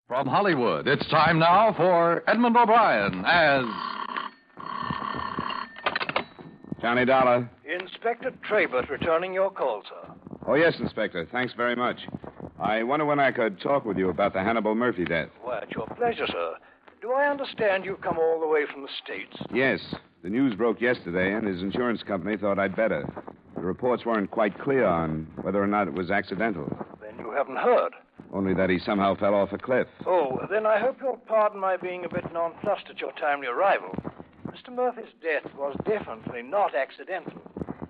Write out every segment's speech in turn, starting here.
From Hollywood, it's time now for Edmund O'Brien as... Johnny Dollar. Inspector Trabert returning your call, sir. Oh, yes, Inspector. Thanks very much. I wonder when I could talk with you about the Hannibal Murphy death. Why, it's your pleasure, sir. Do I understand you've come all the way from the States? Yes. The news broke yesterday, and his insurance company thought I'd better. The reports weren't quite clear on whether or not it was accidental. Then you haven't heard. Only that he somehow fell off a cliff. Oh, then I hope you'll pardon my being a bit nonplussed at your timely arrival. Mr. Murphy's death was definitely not accidental.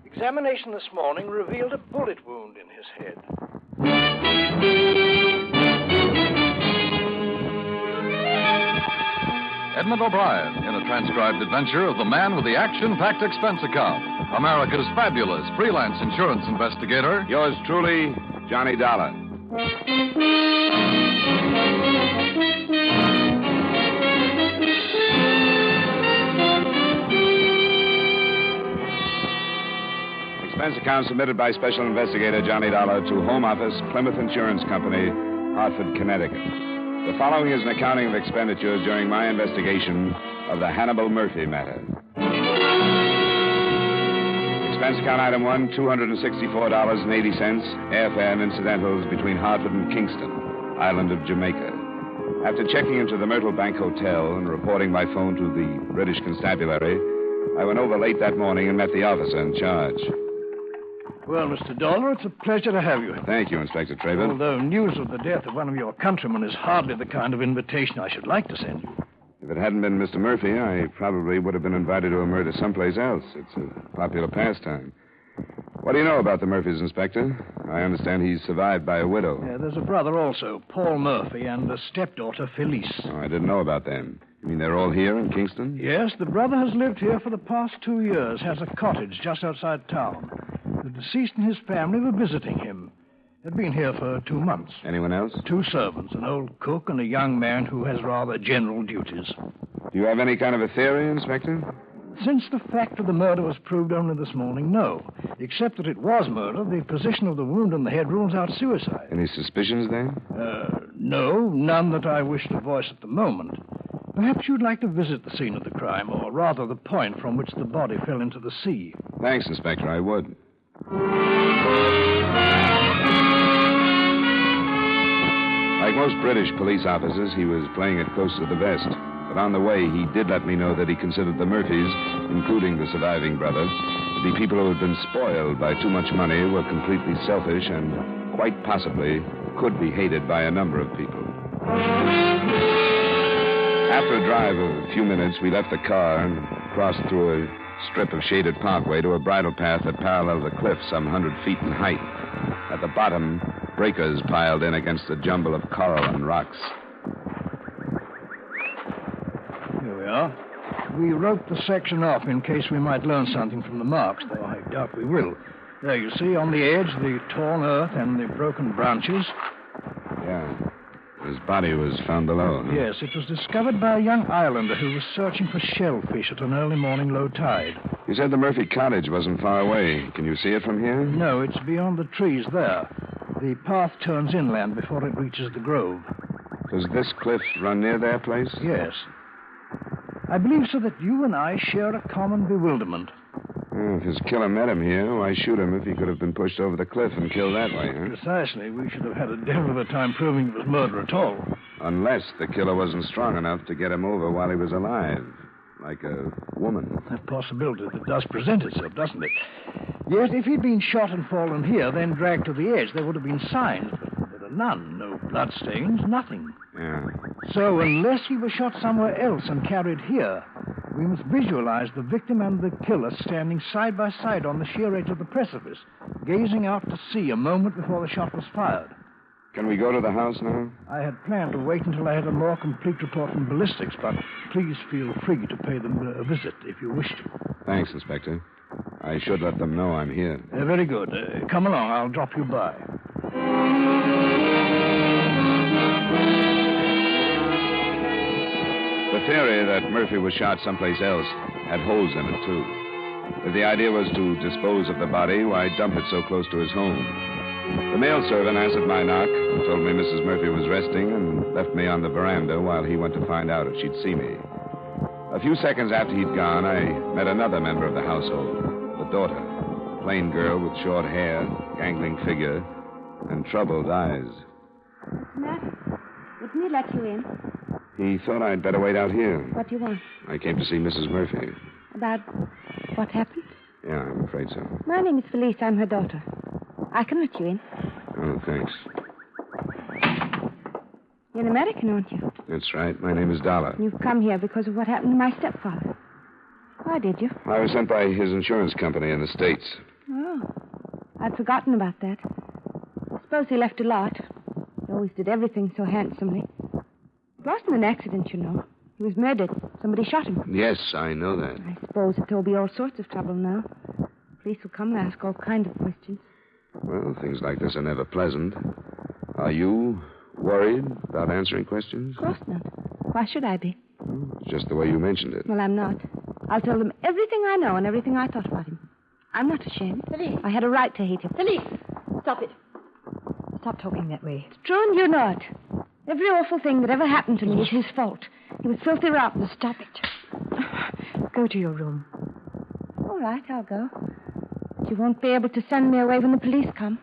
Examination this morning revealed a bullet wound in his head. Edmund O'Brien in a transcribed adventure of the man with the action-packed expense account, America's fabulous freelance insurance investigator. Yours truly, Johnny Dollar. Expense account submitted by Special Investigator Johnny Dollar to Home Office, Plymouth Insurance Company, Hartford, Connecticut. The following is an accounting of expenditures during my investigation of the Hannibal Murphy matter. Expense account item 1, $264.80, airfare and incidentals between Hartford and Kingston, island of Jamaica. After checking into the Myrtle Bank Hotel and reporting by phone to the British Constabulary, I went over late that morning and met the officer in charge. Well, Mr. Dollar, it's a pleasure to have you. Thank you, Inspector Trabert. Although news of the death of one of your countrymen is hardly the kind of invitation I should like to send you. If it hadn't been Mr. Murphy, I probably would have been invited to a murder someplace else. It's a popular pastime. What do you know about the Murphys, Inspector? I understand he's survived by a widow. Yeah, there's a brother also, Paul Murphy, and a stepdaughter, Felice. Oh, I didn't know about them. You mean they're all here in Kingston? Yes, the brother has lived here for the past 2 years, has a cottage just outside town. The deceased and his family were visiting him. They'd been here for 2 months. Anyone else? 2 servants, an old cook and a young man who has rather general duties. Do you have any kind of a theory, Inspector? Since the fact of the murder was proved only this morning, no. Except that it was murder, the position of the wound in the head rules out suicide. Any suspicions, then? No, none that I wish to voice at the moment. Perhaps you'd like to visit the scene of the crime, or rather the point from which the body fell into the sea. Thanks, Inspector, I would. Like most British police officers, he was playing it close to the vest. But on the way, he did let me know that he considered the Murphys, including the surviving brother, to be people who had been spoiled by too much money, were completely selfish, and quite possibly could be hated by a number of people. After a drive of a few minutes, we left the car and crossed through a strip of shaded parkway to a bridle path that paralleled the cliff some 100 feet in height. At the bottom, breakers piled in against a jumble of coral and rocks. Here we are. We wrote the section off in case we might learn something from the marks, though I doubt we will. There, you see, on the edge, the torn earth and the broken branches. Yeah. His body was found below. Huh? Yes, it was discovered by a young islander who was searching for shellfish at an early morning low tide. You said the Murphy cottage wasn't far away. Can you see it from here? No, it's beyond the trees there. The path turns inland before it reaches the grove. Does this cliff run near their place? Yes. I believe, sir, that you and I share a common bewilderment. Well, if his killer met him here, why shoot him if he could have been pushed over the cliff and killed that way, huh? Precisely. We should have had a devil of a time proving it was murder at all. Unless the killer wasn't strong enough to get him over while he was alive. Like a woman. A possibility that does present itself, doesn't it? Yes, if he'd been shot and fallen here, then dragged to the edge, there would have been signs, but there are none. No bloodstains, nothing. Yeah. So unless he was shot somewhere else and carried here, we must visualize the victim and the killer standing side by side on the sheer edge of the precipice, gazing out to sea a moment before the shot was fired. Can we go to the house now? I had planned to wait until I had a more complete report from ballistics, but please feel free to pay them a visit if you wish to. Thanks, Inspector. I should let them know I'm here. Very good. Come along. I'll drop you by. The theory that Murphy was shot someplace else had holes in it, too. If the idea was to dispose of the body, why dump it so close to his home? The mail servant answered my knock, told me Mrs. Murphy was resting, and left me on the veranda while he went to find out if she'd see me. A few seconds after he'd gone, I met another member of the household, the daughter. A plain girl with short hair, gangling figure, and troubled eyes. What's the matter? Wouldn't he let you in? He thought I'd better wait out here. What do you want? I came to see Mrs. Murphy. About what happened? Yeah, I'm afraid so. My name is Felice. I'm her daughter. I can let you in. Oh, thanks. You're an American, aren't you? That's right. My name is Dollar. You've come here because of what happened to my stepfather. Why did you? I was sent by his insurance company in the States. Oh, I'd forgotten about that. I suppose he left a lot. He always did everything so handsomely. It wasn't an accident, you know. He was murdered. Somebody shot him. Yes, I know that. I suppose that there'll be all sorts of trouble now. Police will come and ask all kinds of questions. Well, things like this are never pleasant. Are you worried about answering questions? Of course not. Why should I be? It's just the way you mentioned it. Well, I'm not. I'll tell them everything I know and everything I thought about him. I'm not ashamed. Felice. I had a right to hate him. Felice, stop it. Stop talking that way. It's true and you know it. Every awful thing that ever happened to me is his fault. He was filthy rotten. Stop it. Go to your room. All right, I'll go. But you won't be able to send me away when the police come.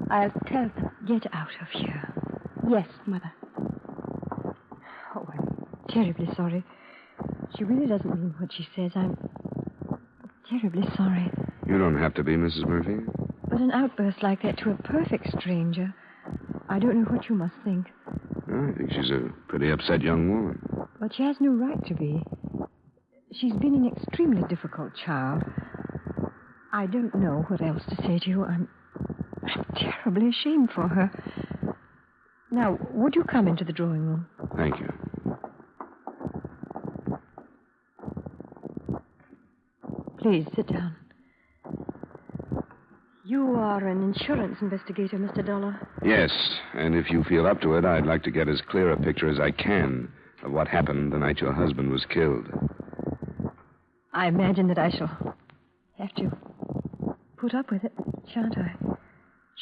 I'll tell them. Get out of here. Yes, Mother. Oh, I'm terribly sorry. She really doesn't mean what she says. I'm terribly sorry. You don't have to be, Mrs. Murphy. But an outburst like that to a perfect stranger, I don't know what you must think. I think she's a pretty upset young woman. But she has no right to be. She's been an extremely difficult child. I don't know what else to say to you. I'm terribly ashamed for her. Now, would you come into the drawing room? Thank you. Please, sit down. You are an insurance investigator, Mr. Dollar. Yes, and if you feel up to it, I'd like to get as clear a picture as I can of what happened the night your husband was killed. I imagine that I shall have to put up with it, shan't I?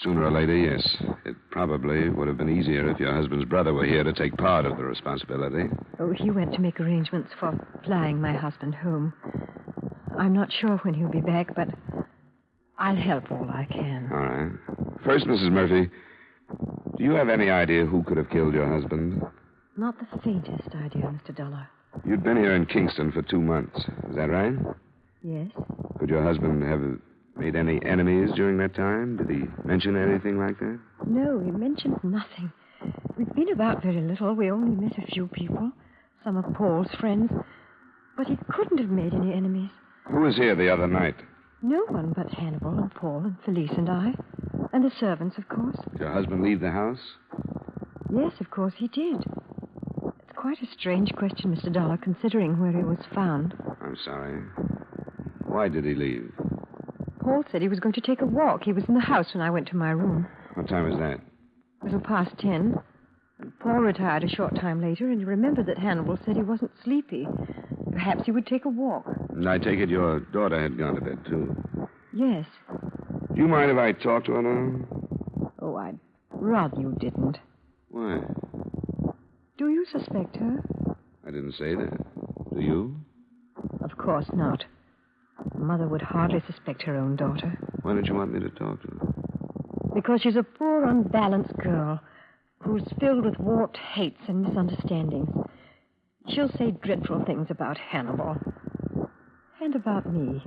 Sooner or later, yes. It probably would have been easier if your husband's brother were here to take part of the responsibility. Oh, he went to make arrangements for flying my husband home. I'm not sure when he'll be back, but I'll help all I can. All right. First, Mrs. Murphy, do you have any idea who could have killed your husband? Not the faintest idea, Mr. Dollar. You'd been here in Kingston for 2 months. Is that right? Yes? Could your husband have made any enemies during that time? Did he mention anything like that? No, he mentioned nothing. We've been about very little. We only met a few people, some of Paul's friends. But he couldn't have made any enemies. Who was here the other night? No one but Hannibal and Paul and Felice and I. And the servants, of course. Did your husband leave the house? Yes, of course he did. It's quite a strange question, Mr. Dollar, considering where he was found. I'm sorry. Why did he leave? Paul said he was going to take a walk. He was in the house when I went to my room. What time was that? A little past 10. Paul retired a short time later, and he remembered that Hannibal said he wasn't sleepy. Perhaps he would take a walk. And I take it your daughter had gone to bed, too. Yes. Do you mind if I talk to her now? Oh, I'd rather you didn't. Why? Do you suspect her? I didn't say that. Do you? Of course not. Mother would hardly suspect her own daughter. Why don't you want me to talk to her? Because she's a poor, unbalanced girl who's filled with warped hates and misunderstandings. She'll say dreadful things about Hannibal. And about me.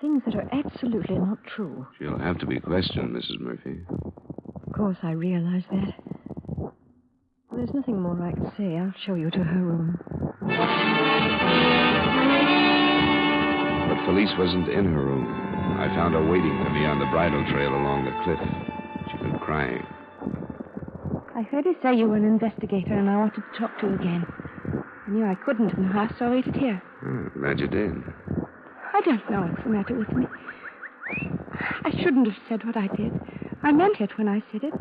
Things that are absolutely not true. She'll have to be questioned, Mrs. Murphy. Of course, I realize that. There's nothing more I can say. I'll show you to her room. But Felice wasn't in her room. I found her waiting for me on the bridle trail along the cliff. She'd been crying. I heard you say you were an investigator, and I wanted to talk to you again. I knew I couldn't in the house, so I waited here. Oh, glad you did. I don't know what's the matter with me. I shouldn't have said what I did. I meant it when I said it.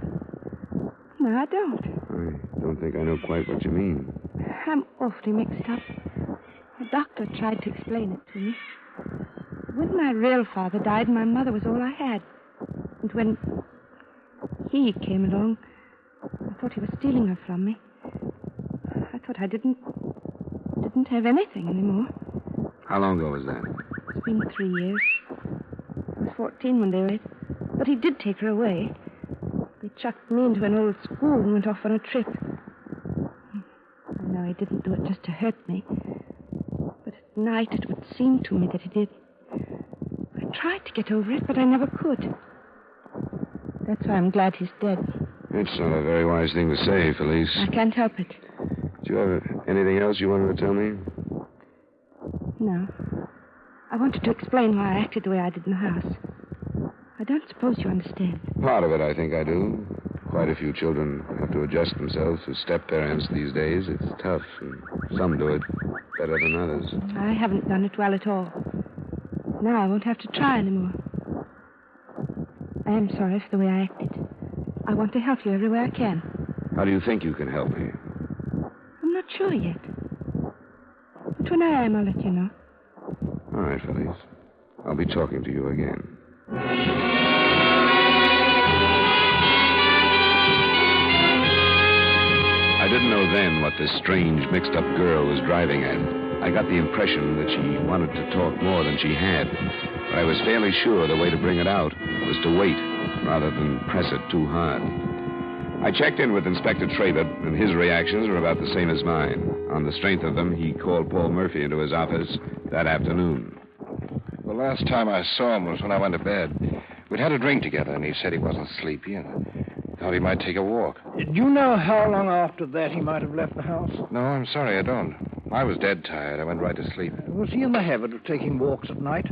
No, I don't. I don't think I know quite what you mean. I'm awfully mixed up. The doctor tried to explain it to me. When my real father died, my mother was all I had. And when he came along. I thought he was stealing her from me. I thought I didn't have anything anymore. How long ago was that? It's been 3 years. I was 14 when they were. But he did take her away. They chucked me into an old school and went off on a trip. I know he didn't do it just to hurt me. But at night it would seem to me that he did. I tried to get over it, but I never could. That's why I'm glad he's dead. It's not a very wise thing to say, Felice. I can't help it. Do you have anything else you wanted to tell me? No. I wanted to explain why I acted the way I did in the house. I don't suppose you understand. Part of it, I think I do. Quite a few children have to adjust themselves to step-parents these days. It's tough, and some do it better than others. I haven't done it well at all. Now I won't have to try anymore. I am sorry for the way I acted. I want to help you every way I can. How do you think you can help me? I'm not sure yet. But when I am, I'll let you know. All right, Felice. I'll be talking to you again. I didn't know then what this strange, mixed-up girl was driving at. I got the impression that she wanted to talk more than she had. But I was fairly sure the way to bring it out was to wait rather than press it too hard. I checked in with Inspector Traybert, and his reactions were about the same as mine. On the strength of them, he called Paul Murphy into his office that afternoon. The last time I saw him was when I went to bed. We'd had a drink together, and he said he wasn't sleepy and thought he might take a walk. Do you know how long after that he might have left the house? No, I'm sorry, I don't. I was dead tired. I went right to sleep. Was he in the habit of taking walks at night?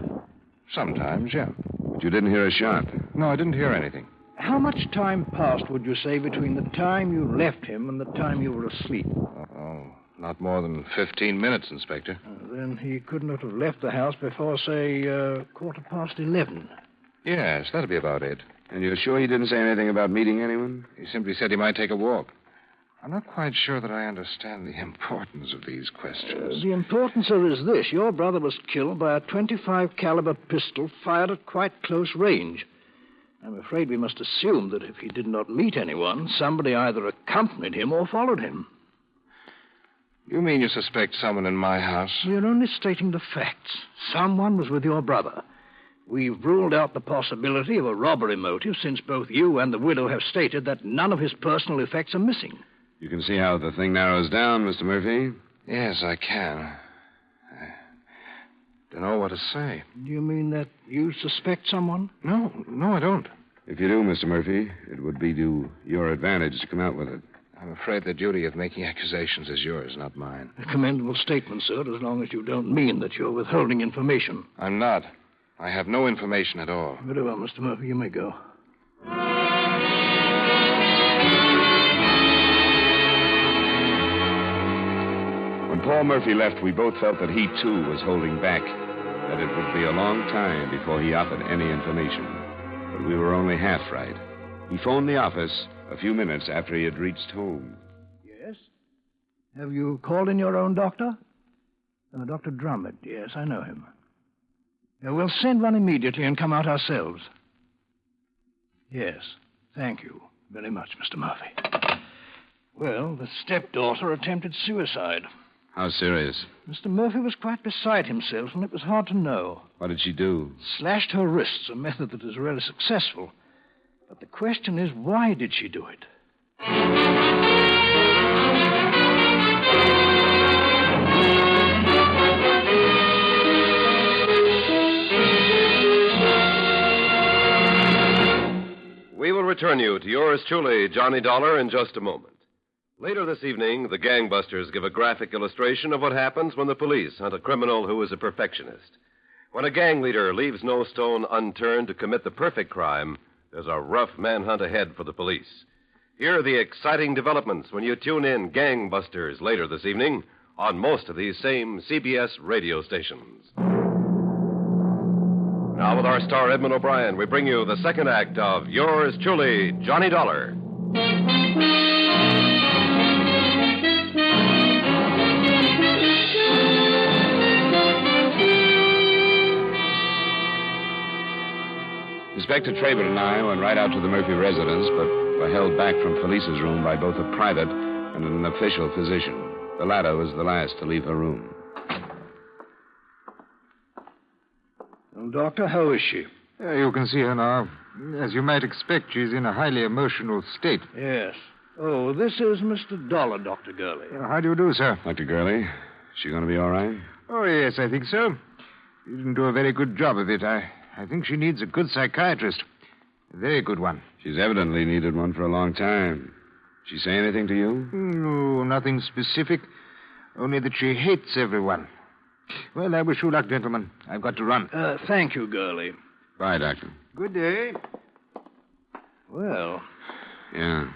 Sometimes, yeah. But you didn't hear a shot. No, I didn't hear anything. How much time passed, would you say, between the time you left him and the time you were asleep? Oh, not more than 15 minutes, Inspector. Then he couldn't have left the house before, say, 11:15. Yes, that'd be about it. And you're sure he didn't say anything about meeting anyone? He simply said he might take a walk. I'm not quite sure that I understand the importance of these questions. The importance of it is this. Your brother was killed by a .25 caliber pistol fired at quite close range. I'm afraid we must assume that if he did not meet anyone, somebody either accompanied him or followed him. You mean you suspect someone in my house? We're only stating the facts. Someone was with your brother. We've ruled out the possibility of a robbery motive since both you and the widow have stated that none of his personal effects are missing. You can see how the thing narrows down, Mr. Murphy. Yes, I can. I don't know what to say. Do you mean that you suspect someone? No, I don't. If you do, Mr. Murphy, it would be to your advantage to come out with it. I'm afraid the duty of making accusations is yours, not mine. A commendable statement, sir, as long as you don't mean that you're withholding information. I'm not. I have no information at all. Very well, Mr. Murphy, you may go. When Paul Murphy left, we both felt that he, too, was holding back, that it would be a long time before he offered any information. But we were only half right. He phoned the office a few minutes after he had reached home. Yes? Have you called in your own doctor? Dr. Drummond, yes, I know him. We'll send one immediately and come out ourselves. Yes, thank you very much, Mr. Murphy. Well, the stepdaughter attempted suicide. How serious? Mr. Murphy was quite beside himself, and it was hard to know. What did she do? Slashed her wrists, a method that is really successful. But the question is, why did she do it? We will return you to yours truly, Johnny Dollar, in just a moment. Later this evening, the gangbusters give a graphic illustration of what happens when the police hunt a criminal who is a perfectionist. When a gang leader leaves no stone unturned to commit the perfect crime, there's a rough manhunt ahead for the police. Here are the exciting developments when you tune in Gangbusters later this evening on most of these same CBS radio stations. Now, with our star Edmund O'Brien, we bring you the second act of Yours Truly, Johnny Dollar. Inspector Traybert and I went right out to the Murphy residence, but were held back from Felice's room by both a private and an official physician. The latter was the last to leave her room. Well, Doctor, how is she? You can see her now. As you might expect, she's in a highly emotional state. Yes. Oh, this is Mr. Dollar, Dr. Gurley. How do you do, sir? Dr. Gurley, she going to be all right? Oh, yes, I think so. You didn't do a very good job of it. I think she needs a good psychiatrist. A very good one. She's evidently needed one for a long time. She say anything to you? No, nothing specific. Only that she hates everyone. Well, I wish you luck, gentlemen. I've got to run. Thank you, Gurley. Bye, Doctor. Good day. Well, Yeah.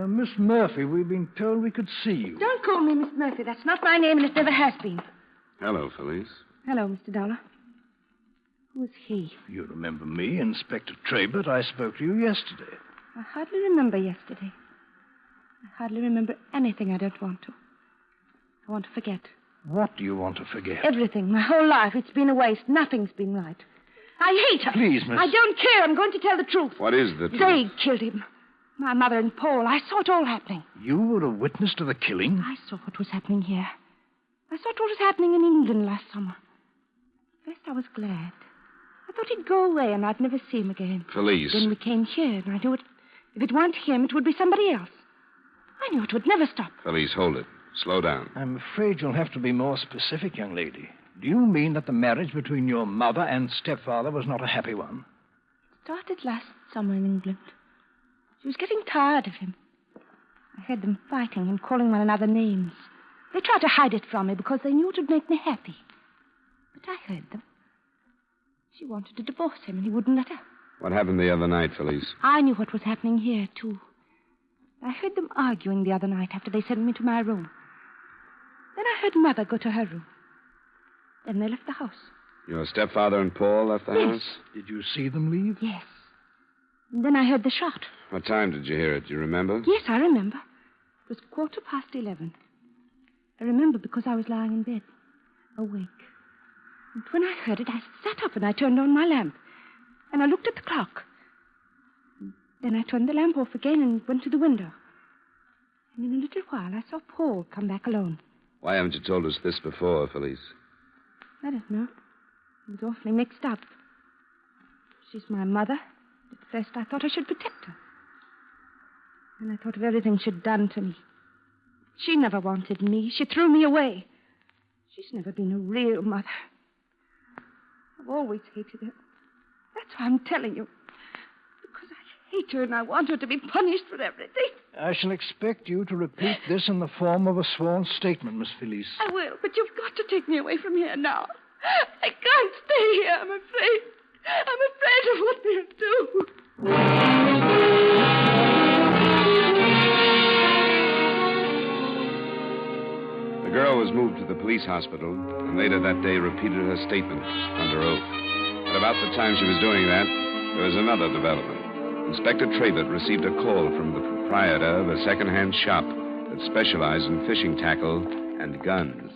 Miss Murphy, we've been told we could see you. Don't call me Miss Murphy. That's not my name, and it never has been. Hello, Felice. Hello, Mr. Dollar. Who's he? You remember me, Inspector Trabert. I spoke to you yesterday. I hardly remember yesterday. I hardly remember anything I don't want to. I want to forget. What do you want to forget? Everything. My whole life. It's been a waste. Nothing's been right. I hate her. Please, Miss... I don't care. I'm going to tell the truth. What is the truth? They killed him. My mother and Paul. I saw it all happening. You were a witness to the killing? I saw what was happening here. I saw what was happening in England last summer. First, I was glad. I thought he'd go away and I'd never see him again. Felice. Then we came here, and I knew it. If it weren't him, it would be somebody else. I knew it would never stop. Felice, hold it. Slow down. I'm afraid you'll have to be more specific, young lady. Do you mean that the marriage between your mother and stepfather was not a happy one? It started last summer in England. She was getting tired of him. I heard them fighting and calling one another names. They tried to hide it from me because they knew it would make me happy. But I heard them. She wanted to divorce him, and he wouldn't let her. What happened the other night, Felice? I knew what was happening here, too. I heard them arguing the other night after they sent me to my room. Then I heard Mother go to her room. Then they left the house. Your stepfather and Paul left the house? Did you see them leave? Yes. And then I heard the shot. What time did you hear it? Do you remember? Yes, I remember. It was 11:15. I remember because I was lying in bed, awake. And when I heard it, I sat up and I turned on my lamp. And I looked at the clock. Then I turned the lamp off again and went to the window. And in a little while, I saw Paul come back alone. Why haven't you told us this before, Felice? I don't know. I was awfully mixed up. She's my mother. At first, I thought I should protect her. And I thought of everything she'd done to me. She never wanted me. She threw me away. She's never been a real mother. I've always hated her. That's why I'm telling you. Because I hate her and I want her to be punished for everything. I shall expect you to repeat this in the form of a sworn statement, Miss Felice. I will, but you've got to take me away from here now. I can't stay here, I'm afraid. I'm afraid of what they'll do. The girl was moved to the police hospital and later that day repeated her statement under oath. At about the time she was doing that, there was another development. Inspector Trabert received a call from the proprietor of a second-hand shop that specialized in fishing tackle and guns.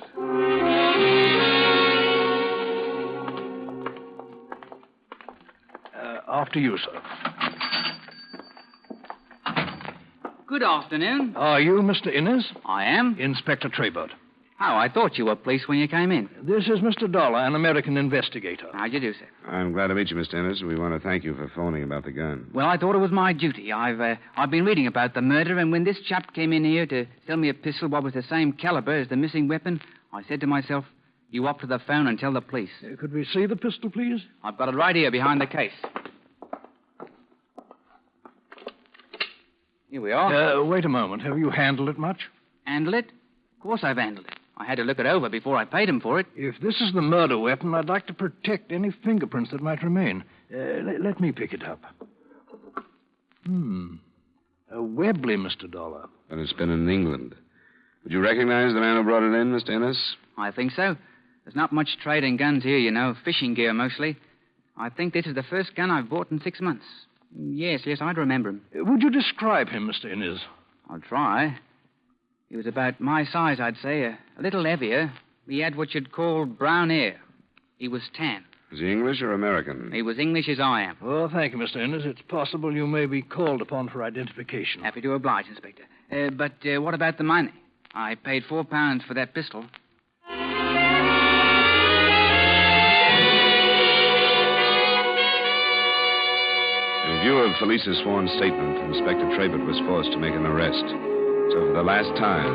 After you, sir. Good afternoon. Are you Mr. Innes? I am. Inspector Trabert. Oh, I thought you were police when you came in. This is Mr. Dollar, an American investigator. How'd you do, sir? I'm glad to meet you, Mr. Ennis. We want to thank you for phoning about the gun. Well, I thought it was my duty. I've been reading about the murder, and when this chap came in here to sell me a pistol what was the same caliber as the missing weapon, I said to myself, you up to the phone and tell the police. Could we see the pistol, please? I've got it right here behind the case. Here we are. Wait a moment. Have you handled it much? Handle it? Of course I've handled it. I had to look it over before I paid him for it. If this is the murder weapon, I'd like to protect any fingerprints that might remain. Let me pick it up. A Webley, Mr. Dollar. But it's been in England. Would you recognize the man who brought it in, Mr. Ennis? I think so. There's not much trade in guns here, you know. Fishing gear, mostly. I think this is the first gun I've bought in 6 months. Yes, I'd remember him. Would you describe him, Mr. Innes? I'll try. He was about my size, I'd say. A little heavier. He had what you'd call brown hair. He was tan. Is he English or American? He was English as I am. Oh, thank you, Mr. Innes. It's possible you may be called upon for identification. Happy to oblige, Inspector. But what about the money? I paid £4 for that pistol. In view of Felice's sworn statement, Inspector Trabert was forced to make an arrest. So for the last time,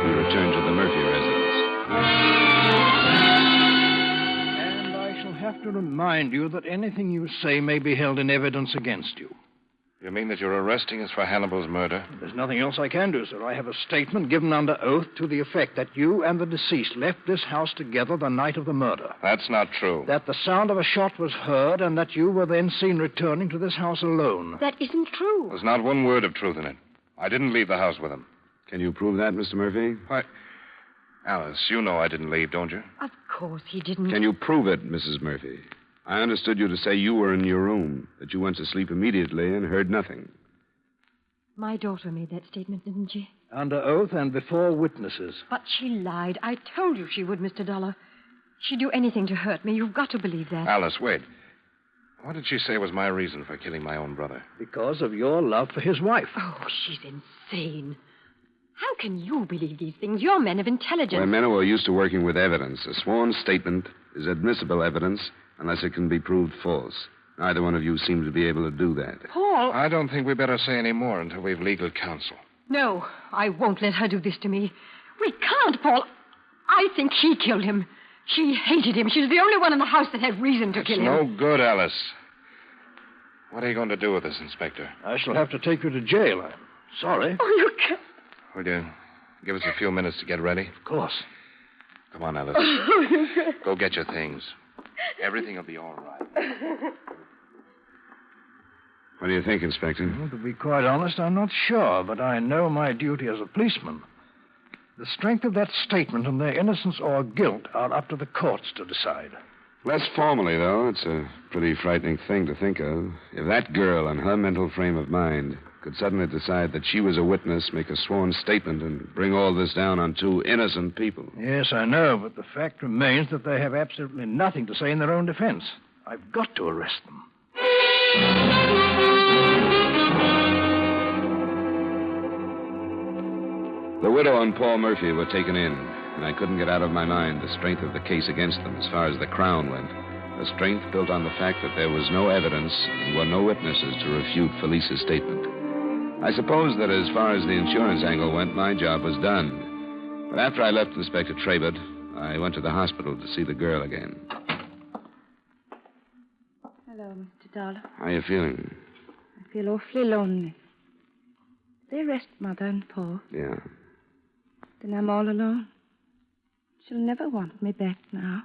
we returned to the Murphy residence. And I shall have to remind you that anything you say may be held in evidence against you. You mean that you're arresting us for Hannibal's murder? There's nothing else I can do, sir. I have a statement given under oath to the effect that you and the deceased left this house together the night of the murder. That's not true. That the sound of a shot was heard and that you were then seen returning to this house alone. That isn't true. There's not one word of truth in it. I didn't leave the house with him. Can you prove that, Mr. Murphy? Why, Alice, you know I didn't leave, don't you? Of course he didn't. Can you prove it, Mrs. Murphy? I understood you to say you were in your room, that you went to sleep immediately and heard nothing. My daughter made that statement, didn't she? Under oath and before witnesses. But she lied. I told you she would, Mr. Dollar. She'd do anything to hurt me. You've got to believe that. Alice, wait. What did she say was my reason for killing my own brother? Because of your love for his wife. Oh, she's insane. How can you believe these things? You're men of intelligence. We're men who are used to working with evidence. A sworn statement is admissible evidence unless it can be proved false. Neither one of you seem to be able to do that. Paul! I don't think we better say any more until we've legal counsel. No, I won't let her do this to me. We can't, Paul. I think he killed him. She hated him. She's the only one in the house that had reason to kill him. No good, Alice. What are you going to do with this, Inspector? I shall have to take you to jail. I'm sorry. Oh, you can't. Would you give us a few minutes to get ready? Of course. Come on, Alice. Go get your things. Everything will be all right. What do you think, Inspector? Well, to be quite honest, I'm not sure, but I know my duty as a policeman. The strength of that statement and their innocence or guilt are up to the courts to decide. Less formally, though, it's a pretty frightening thing to think of. If that girl, in her mental frame of mind, could suddenly decide that she was a witness, make a sworn statement, and bring all this down on two innocent people. Yes, I know, but the fact remains that they have absolutely nothing to say in their own defense. I've got to arrest them. The widow and Paul Murphy were taken in, and I couldn't get out of my mind the strength of the case against them as far as the Crown went. A strength built on the fact that there was no evidence and were no witnesses to refute Felice's statement. I suppose that as far as the insurance angle went, my job was done. But after I left Inspector Trabert, I went to the hospital to see the girl again. Hello, Mr. Dollar. How are you feeling? I feel awfully lonely. They arrest Mother and Paul. Yeah. Then I'm all alone. She'll never want me back now,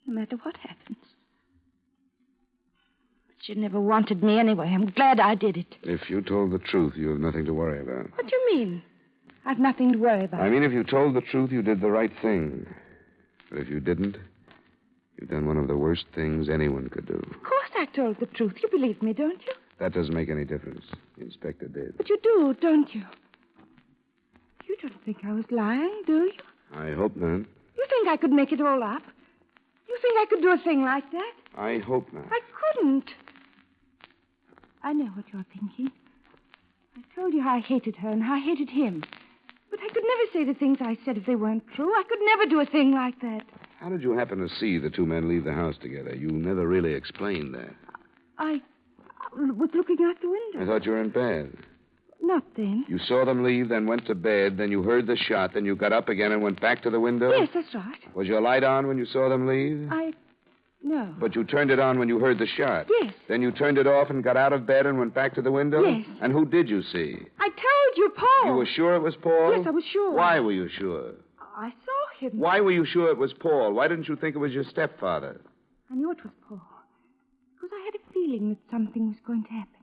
no matter what happens. But she never wanted me anyway. I'm glad I did it. If you told the truth, you have nothing to worry about. What do you mean? I've nothing to worry about. I mean, if you told the truth, you did the right thing. But if you didn't, you've done one of the worst things anyone could do. Of course I told the truth. You believe me, don't you? That doesn't make any difference. The inspector did. But you do, don't you? You don't think I was lying, do you? I hope not. You think I could make it all up? You think I could do a thing like that? I hope not. I couldn't. I know what you're thinking. I told you how I hated her and how I hated him. But I could never say the things I said if they weren't true. I could never do a thing like that. How did you happen to see the two men leave the house together? You never really explained that. I was looking out the window. I thought you were in bed. Not then. You saw them leave, then went to bed, then you heard the shot, then you got up again and went back to the window? Yes, that's right. Was your light on when you saw them leave? No. But you turned it on when you heard the shot? Yes. Then you turned it off and got out of bed and went back to the window? Yes. And who did you see? I told you, Paul. You were sure it was Paul? Yes, I was sure. Why were you sure? I saw him. Why were you sure it was Paul? Why didn't you think it was your stepfather? I knew it was Paul. Because I had a feeling that something was going to happen.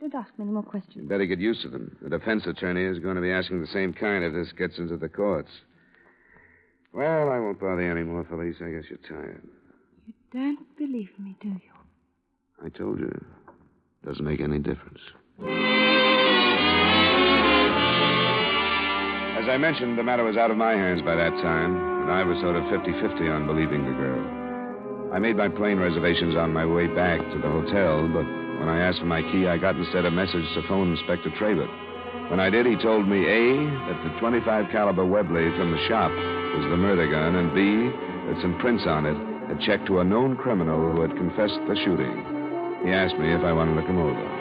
Don't ask me any more questions. You'd better get used to them. The defense attorney is going to be asking the same kind if this gets into the courts. Well, I won't bother you anymore, Felice. I guess you're tired. You don't believe me, do you? I told you. Doesn't make any difference. As I mentioned, the matter was out of my hands by that time, and I was sort of 50-50 on believing the girl. I made my plane reservations on my way back to the hotel, but when I asked for my key, I got instead a message to phone Inspector Traylor. When I did, he told me, A, that the .25 caliber Webley from the shop was the murder gun, and B, that some prints on it had checked to a known criminal who had confessed the shooting. He asked me if I wanted to come over.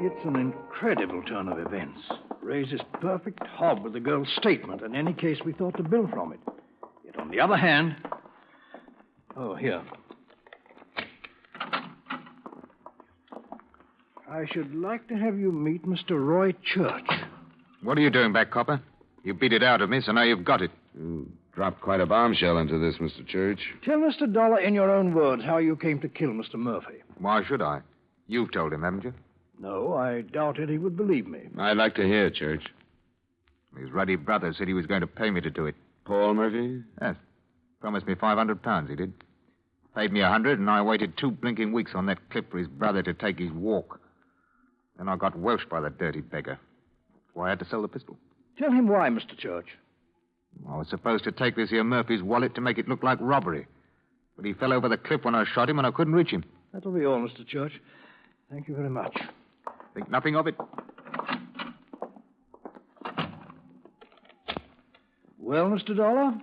It's an incredible turn of events. Raises perfect hob with the girl's statement. In any case, we thought to bill from it. Yet, on the other hand... Oh, here. I should like to have you meet Mr. Roy Church. What are you doing back, Copper? You beat it out of me, so now you've got it. You dropped quite a bombshell into this, Mr. Church. Tell Mr. Dollar in your own words how you came to kill Mr. Murphy. Why should I? You've told him, haven't you? No, I doubted he would believe me. I'd like to hear, Church. His ruddy brother said he was going to pay me to do it. Paul Murphy? Yes. Promised me £500, he did. Paid me 100, and I waited 2 blinking weeks on that clip for his brother to take his walk. Then I got welched by the dirty beggar. So I had to sell the pistol. Tell him why, Mr. Church. I was supposed to take this here Murphy's wallet to make it look like robbery. But he fell over the cliff when I shot him, and I couldn't reach him. That'll be all, Mr. Church. Thank you very much. Think nothing of it. Well, Mr. Dollar?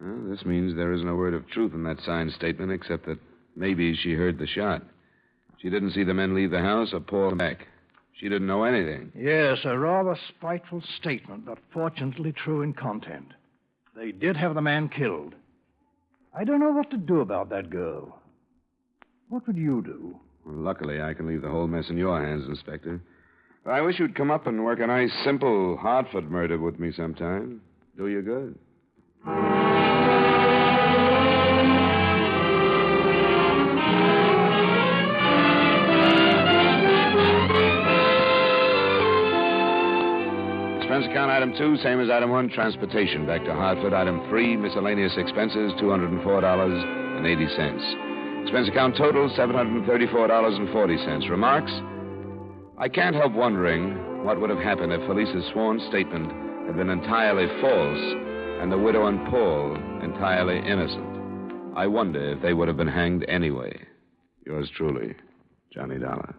Well, this means there isn't a word of truth in that signed statement, except that maybe she heard the shot. She didn't see the men leave the house or Paul back. She didn't know anything. Yes, a rather spiteful statement, but fortunately true in content. They did have the man killed. I don't know what to do about that girl. What would you do? Well, luckily, I can leave the whole mess in your hands, Inspector. I wish you'd come up and work a nice, simple Hartford murder with me sometime. Do you good. Expense account item 2, same as item 1, transportation back to Hartford. Item 3, miscellaneous expenses, $204.80. Expense account total, $734.40. Remarks? I can't help wondering what would have happened if Felice's sworn statement had been entirely false and the widow and Paul entirely innocent. I wonder if they would have been hanged anyway. Yours truly, Johnny Dollar.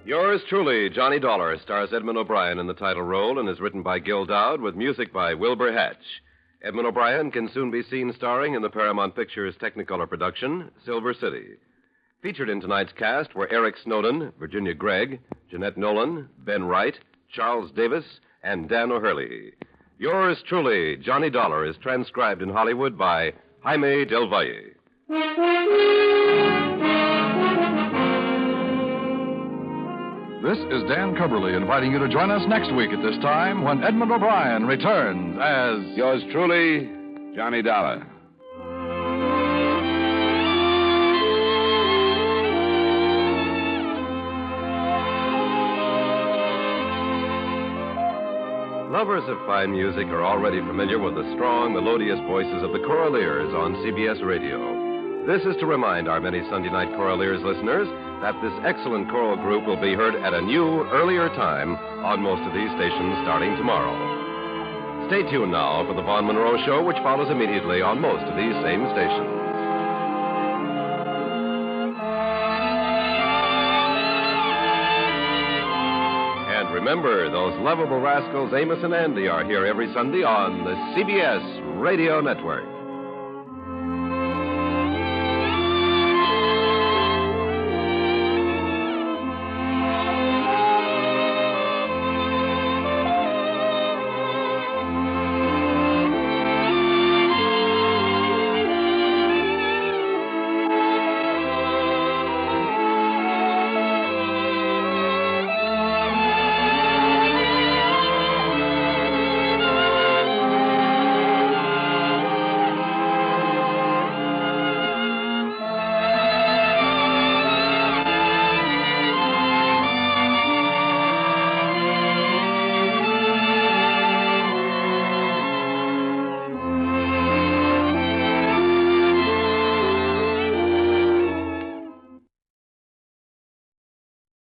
Yours truly, Johnny Dollar, stars Edmund O'Brien in the title role and is written by Gil Dowd with music by Wilbur Hatch. Edmund O'Brien can soon be seen starring in the Paramount Pictures Technicolor production, Silver City. Featured in tonight's cast were Eric Snowden, Virginia Gregg, Jeanette Nolan, Ben Wright, Charles Davis, and Dan O'Hurley. Yours truly, Johnny Dollar, is transcribed in Hollywood by Jaime Del Valle. This is Dan Cubberly inviting you to join us next week at this time when Edmund O'Brien returns as... Yours truly, Johnny Dollar. Lovers of fine music are already familiar with the strong, melodious voices of the Choraleers on CBS Radio. This is to remind our many Sunday night Choraleers listeners that this excellent choral group will be heard at a new, earlier time on most of these stations starting tomorrow. Stay tuned now for the Vaughn Monroe Show, which follows immediately on most of these same stations. And remember, those lovable rascals Amos and Andy are here every Sunday on the CBS Radio Network.